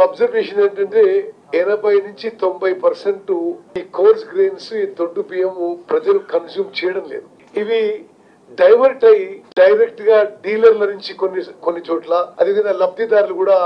Observation ఏంటంటే 80 నుంచి 90% ఈ కోర్స్ గ్రెయిన్స్ ఈ దొడ్డు బియ్యము ప్రజలు కన్స్యూమ్ చేయడం లేదు. ఇవి డైవర్ట్ అయ్యి డైరెక్ట్ గా డీలర్ల నుంచి కొన్ని చోట్ల అదేవిధంగా లబ్ధిదారులు కూడా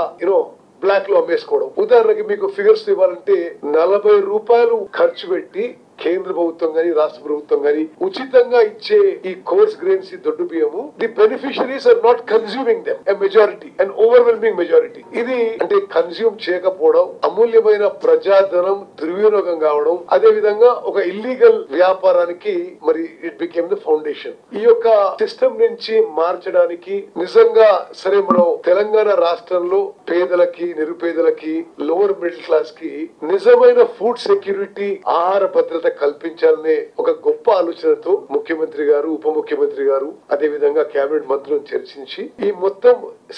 బ్లాక్ లో అమ్మేసుకోవడం. ఉదాహరణకి మీకు ఫిగర్స్ ఇవ్వాలంటే 40 రూపాయలు ఖర్చు పెట్టి కేంద్ర ప్రభుత్వం గాని రాష్ట్ర ప్రభుత్వం గాని ఉచితంగా ఇచ్చే ఈ కోర్స్ గ్రెయిన్స్ ఈ దొడ్డు బియ్యము the beneficiaries are not consuming them a majority and overwhelming majority. ఇది అంటే కన్స్యూమ్ చేయకపోవడం, అమూల్యమైన ప్రజాధనం దుర్వినియోగం కావడం, అదే విధంగా ఒక ఇల్లీగల్ వ్యాపారానికి మరి ఇట్ బికేమ్ ద ఫౌండేషన్. ఈ యొక్క సిస్టమ్ నుంచి మార్చడానికి నిజంగా సరే మనం తెలంగాణ రాష్ట్రంలో పేదలకి నిరుపేదలకి లోవర్ మిడిల్ క్లాస్ కి నిజమైన ఫుడ్ సెక్యూరిటీ ఆహార భద్రత కల్పించాలనే ఒక గొప్ప ఆలోచనతో ముఖ్యమంత్రి గారు ఉప ముఖ్యమంత్రి గారు అదే విధంగా కేబినెట్ మంత్రులను చర్చించి ఈ మొత్తం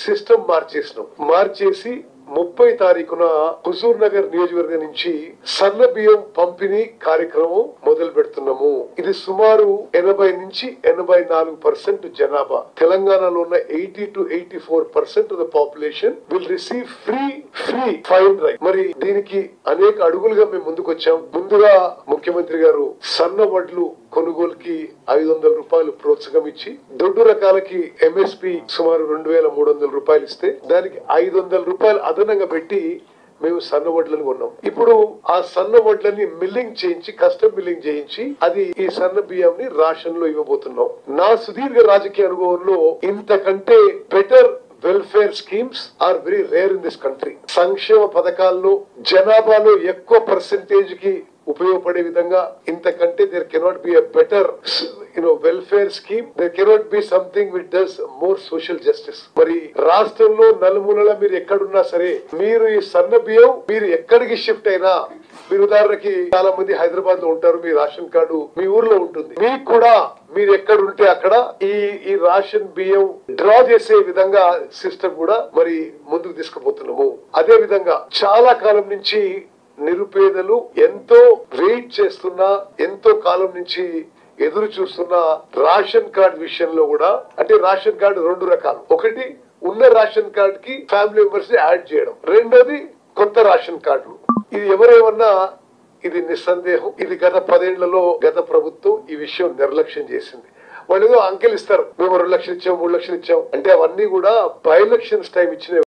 సిస్టమ్ మార్చేసి 30 తారీఖున హుజూర్ నగర్ నియోజకవర్గం నుంచి సన్న బియ్యం పంపిణీ కార్యక్రమం మొదలు పెడుతున్నాము. ఇది సుమారు 80 నుంచి 84% జనాభా. తెలంగాణలో ఉన్న 80 to 84% of the population will receive free fine rice. మరి దీనికి అనేక అడుగులుగా మేము ముందుకు వచ్చాం. ముందుగా ముఖ్యమంత్రి గారు సన్న వడ్లు కొనుగోలుకి 500 రూపాయలు ప్రోత్సాహం ఇచ్చి దొడ్డు రకాలకి ఎంఎస్పి సుమారు 2300 రూపాయలు ఇస్తే దానికి 500 రూపాయలు అదనంగా పెట్టి మేము సన్న వడ్లను కొన్నాం. ఇప్పుడు ఆ సన్న వడ్లని మిల్లింగ్ చేయించి కస్టమ్ మిల్లింగ్ చేయించి అది ఈ సన్న బియ్యంని రేషన్ లో ఇవ్వబోతున్నాం. నా సుదీర్ఘ రాజకీయ అనుభవంలో ఇంతకంటే better welfare schemes are very rare in this country. సంక్షేమ పథకాల్లో జనాభాలో ఎక్కువ పర్సెంటేజ్ కి ఉపయోగపడే విధంగా ఇంతకంటే there cannot be a better welfare scheme. There cannot be something which does more social justice. మరి రాష్ట్రంలో నలుమూలల మీరు ఎక్కడున్నా సరే మీరు ఈ సన్న బియ్యం మీరు ఎక్కడికి షిఫ్ట్ అయినా, మీరు ఉదాహరణకి చాలా మంది హైదరాబాద్ లో ఉంటారు, మీ రేషన్ కార్డు మీ ఊర్లో ఉంటుంది, మీకు కూడా మీరు ఎక్కడ ఉంటే అక్కడ ఈ రేషన్ బియ్యం డ్రా చేసే విధంగా సిస్టమ్ కూడా మరి ముందుకు తీసుకుపోతున్నాము. అదే విధంగా చాలా కాలం నుంచి నిరుపేదలు ఎంతో వెయిట్ చేస్తున్నా, ఎంతో కాలం నుంచి ఎదురు చూస్తున్న రేషన్ కార్డు విషయంలో కూడా, అంటే రేషన్ కార్డు 2 రకాలు. ఒకటి ఉన్న రేషన్ కార్డు కి ఫ్యామిలీ మెంబర్స్ ని యాడ్ చేయడం, రెండోది కొత్త రేషన్ కార్డులు. ఇది ఎవరేమన్నా ఇది నిస్సందేహం ఇది గత 10 ఏళ్లలో గత ప్రభుత్వం ఈ విషయం నిర్లక్ష్యం చేసింది. వాళ్ళు ఏదో అంకెలు ఇస్తారు, మేము 2 లక్షలు ఇచ్చాం 3 లక్షలు ఇచ్చాం అంటే అవన్నీ కూడా బై ఎలక్షన్స్ టైం ఇచ్చిన